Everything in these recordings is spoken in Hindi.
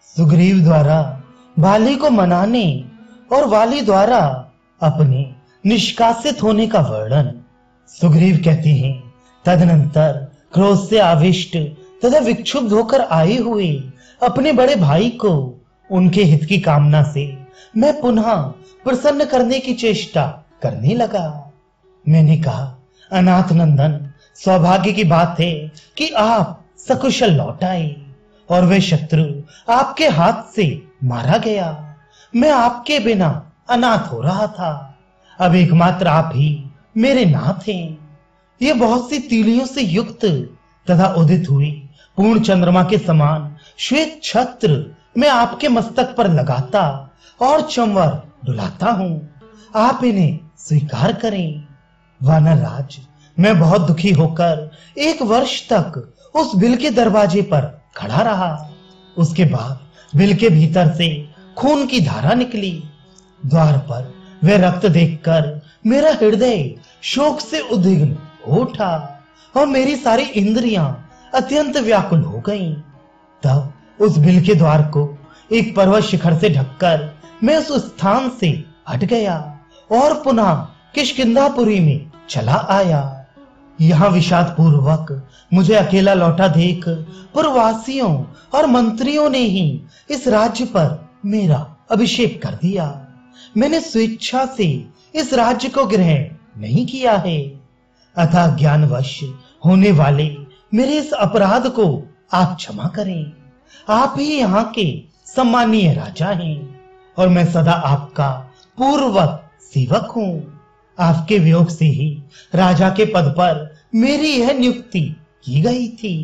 सुग्रीव द्वारा बाली को मनाने और वाली द्वारा अपने निष्कासित होने का वर्णन। सुग्रीव कहते हैं, तदनंतर क्रोध से आविष्ट तथा विक्षुब्ध होकर आए हुए अपने बड़े भाई को उनके हित की कामना से मैं पुनः प्रसन्न करने की चेष्टा करने लगा। मैंने कहा, अनाथ नंदन, सौभाग्य की बात है कि आप सकुशल लौट आए और वे शत्रु आपके हाथ से मारा गया। मैं आपके बिना अनाथ हो रहा था। अब एकमात्र आप ही मेरे नाथ हैं। ये बहुत सी तीलियों से युक्त तथा उदित हुई पूर्ण चंद्रमा के समान श्वेत छत्र मैं आपके मस्तक पर लगाता और चंवर डुलाता हूं। आप इन्हें स्वीकार करें। वानर राज, मैं बहुत दुखी होकर 1 वर्ष तक उस बिल के दरवाजे पर खड़ा रहा। उसके बाद बिल के भीतर से खून की धारा निकली। द्वार पर वह रक्त देखकर मेरा हृदय शोक से उद्विग्न हो उठा और मेरी सारी इंद्रियां अत्यंत व्याकुल हो गईं। तब उस बिल के द्वार को एक पर्वत शिखर से ढककर मैं उस स्थान से हट गया और पुनः किष्किंधापुरी में चला आया। यहाँ विषाद पूर्वक मुझे अकेला लौटा देख पुरवासियों और मंत्रियों ने ही इस राज्य पर मेरा अभिषेक कर दिया। मैंने स्वेच्छा से इस राज्य को ग्रहण नहीं किया है, अतः ज्ञानवश होने वाले मेरे इस अपराध को आप क्षमा करें। आप ही यहाँ के सम्मानीय राजा हैं और मैं सदा आपका पूर्ववत सेवक हूँ। आपके वियोग से ही राजा के पद पर मेरी यह नियुक्ति की गई थी।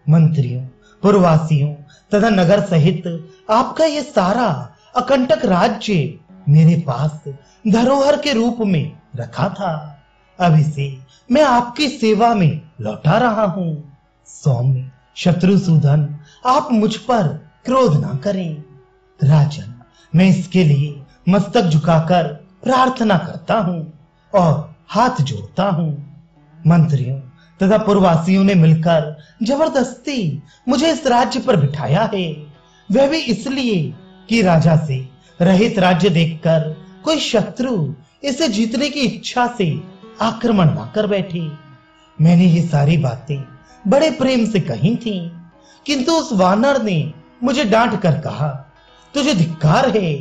मंत्रियों, पुरवासियों तथा नगर सहित आपका यह सारा अकंटक राज्य मेरे पास धरोहर के रूप में रखा था। अब इसे मैं आपकी सेवा में लौटा रहा हूँ। सौम्य शत्रुसूदन, आप मुझ पर क्रोध ना करें। राजन, मैं इसके लिए मस्तक झुकाकर प्रार्थना करता हूँ और हाथ जोड़ता हूँ। मंत्रियों तथा पुरवासियों ने मिलकर जबरदस्ती मुझे इस राज्य पर बिठाया है, वह भी इसलिए कि राजा से रहित राज्य देखकर कोई शत्रु इसे जीतने की इच्छा से आक्रमण ना कर बैठे। मैंने ये सारी बातें बड़े प्रेम से कही थी, किंतु उस वानर ने मुझे डांट कर कहा, तुझे धिक्कार है।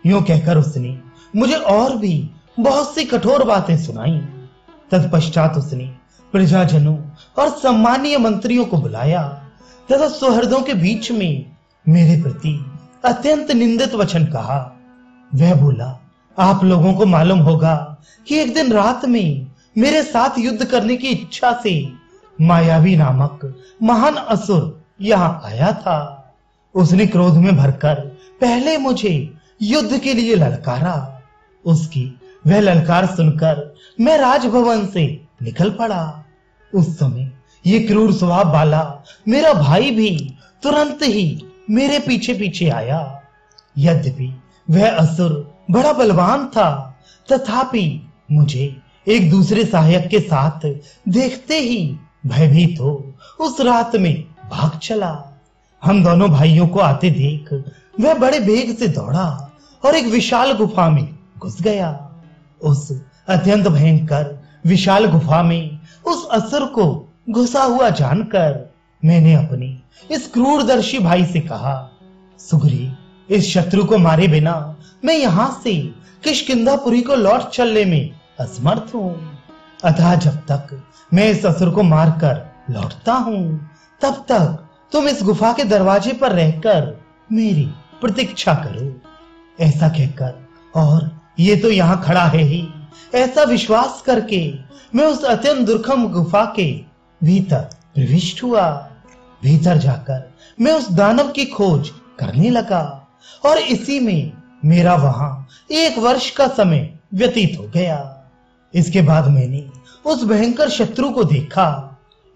यूं कहकर उसने मुझे और भी बहुत सी कठोर बातें सुनाई। तत्पश्चात उसने प्रजाजनों और सम्मानीय मंत्रियों को बुलाया तथा सुहृदों के बीच में मेरे प्रति अत्यंत निंदित वचन कहा। वह बोला, आप लोगों को मालूम होगा कि एक दिन रात में मेरे साथ युद्ध करने की इच्छा से मायावी नामक महान असुर यहाँ आया था। उसने क्रोध में भरकर पहले मुझे युद्ध के लिए ललकारा। उसकी वह ललकार सुनकर मैं राजभवन से निकल पड़ा। उस समय ये क्रूर स्वभाव वाला मेरा भाई भी तुरंत ही मेरे पीछे पीछे आया। यद्यपि वह असुर बड़ा बलवान था, तथापि मुझे एक दूसरे सहायक के साथ देखते ही भयभीत हो उस रात में भाग चला। हम दोनों भाइयों को आते देख वह बड़े वेग से दौड़ा और एक विशाल गुफा में घुस गया। उस अत्यंत भयंकर विशाल गुफा में उस असुर को घुसा हुआ जानकर मैंने अपने इस क्रूरदर्शी भाई से कहा, सुग्रीव, इस शत्रु को मारे बिना मैं यहां से किष्किंधापुरी को लौट चलने में असमर्थ हूं। अतः जब तक मैं इस असुर को मारकर लौटता हूं, तब तक तुम इस गुफा के दरवाजे पर रहकर मेरी प्रतीक्षा करो। ऐसा कहकर, और ये तो यहाँ खड़ा है ही, ऐसा विश्वास करके मैं उस अत्यंत दुर्गम गुफा के भीतर प्रविष्ट हुआ। भीतर जाकर मैं उस दानव की खोज करने लगा और इसी में मेरा वहां 1 वर्ष का समय व्यतीत हो गया। इसके बाद मैंने उस भयंकर शत्रु को देखा।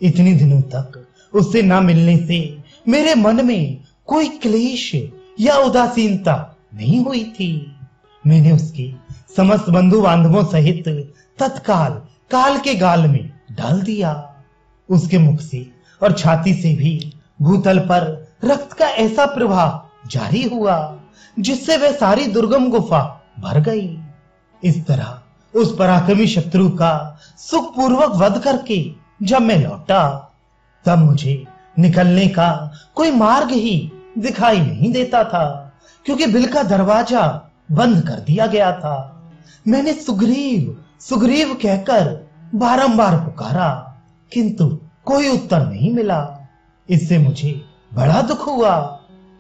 इतने दिनों तक उससे ना मिलने से मेरे मन में कोई क्लेश या उदासीनता नहीं हुई थी। मैंने उसके समस्त बंधु बांधवों सहित तत्काल काल के गाल में डाल दिया। उसके मुख से और छाती से भी भूतल पर रक्त का ऐसा प्रवाह जारी हुआ, जिससे वह सारी दुर्गम गुफा भर गई। इस तरह उस पराक्रमी शत्रु का सुखपूर्वक वध करके जब मैं लौटा, तब मुझे निकलने का कोई मार्ग ही दिखाई नहीं देता था, क्योंकि बिल का दरवाजा बंद कर दिया गया था। मैंने सुग्रीव सुग्रीव कहकर बारंबार पुकारा, किंतु कोई उत्तर नहीं मिला। इससे मुझे बड़ा दुख हुआ।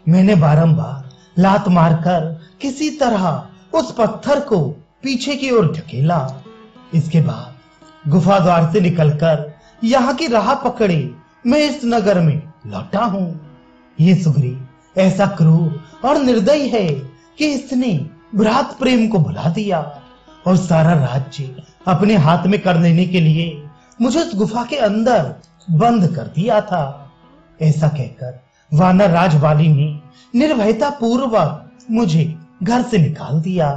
मैंने बारंबार लात मारकर किसी तरह उस पत्थर को पीछे की ओर ढकेला। इसके बाद गुफा द्वार से निकलकर यहाँ की राह पकड़े मैं इस नगर में लौटा हूँ। ये सुग्रीव ऐसा क्रूर और निर्दयी है कि इसने भ्रात प्रेम को भुला दिया और सारा राज्य अपने हाथ में कर लेने के लिए मुझे उस गुफा के अंदर बंद कर दिया था। ऐसा कहकर वानर राज वाली ने निर्भयता पूर्वक मुझे घर से निकाल दिया।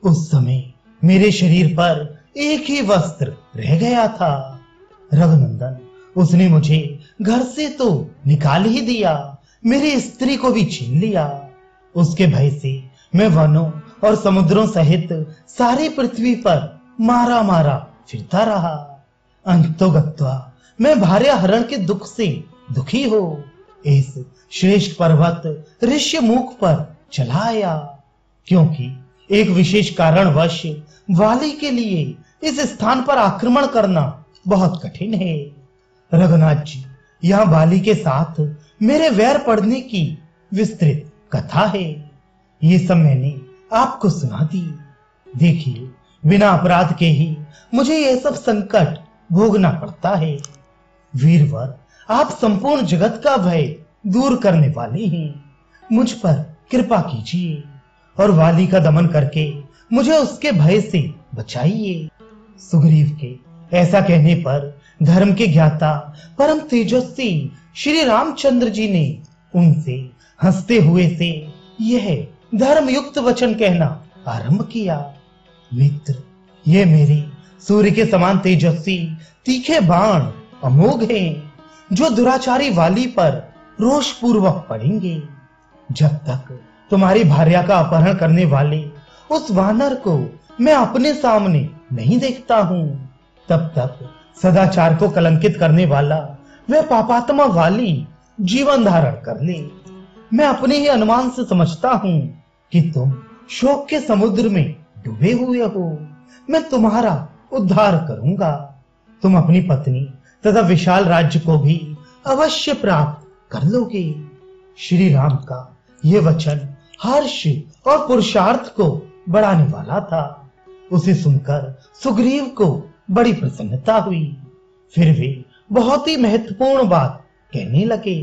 उस समय मेरे शरीर पर एक ही वस्त्र रह गया था। रघुनंदन, उसने मुझे घर से तो निकाल ही दिया, मेरी स्त्री को भी छीन लिया। उसके भय से मैं वनों और समुद्रों सहित सारी पृथ्वी पर मारा मारा फिरता रहा। अंतोगत्वा मैं भार्या हरण के दुख से दुखी हो इस श्रेष्ठ पर्वत ऋष्यमुख पर चला आया, क्योंकि एक विशेष कारणवश वाली के लिए इस स्थान पर आक्रमण करना बहुत कठिन है। रघुनाथ जी, यहाँ वाली के साथ मेरे वैर पड़ने की विस्तृत कथा है। ये सब मैंने आपको सुना दी। देखिए, बिना अपराध के ही मुझे ये सब संकट भोगना पड़ता है। वीरवर, आप संपूर्ण जगत का भय दूर करने वाले हैं। मुझ पर कृपा कीजिए और वाली का दमन करके मुझे उसके भय से बचाइए। सुग्रीव के ऐसा कहने पर धर्म के ज्ञाता परम तेजस्वी श्री रामचंद्र जी ने उनसे हंसते हुए से यह धर्मयुक्त वचन कहना आरंभ किया। मित्र, ये मेरे सूर्य के समान तेजस्वी तीखे बाण अमोघ हैं, जो दुराचारी वाली पर रोष पूर्वक पड़ेंगे। जब तक तुम्हारी भार्या का अपहरण करने वाले उस वानर को मैं अपने सामने नहीं देखता हूँ, तब तक सदाचार को कलंकित करने वाला वह पापात्मा वाली जीवन धारण कर ले। मैं अपने ही अनुमान से समझता हूँ कि तुम शोक के समुद्र में डूबे हुए हो। मैं तुम्हारा उद्धार करूंगा। तुम अपनी पत्नी तथा विशाल राज्य को भी अवश्य प्राप्त कर लोगे। श्री राम का ये वचन हर्ष और पुरुषार्थ को बढ़ाने वाला था। उसे सुनकर सुग्रीव को बड़ी प्रसन्नता हुई। फिर वे बहुत ही महत्वपूर्ण बात कहने लगे।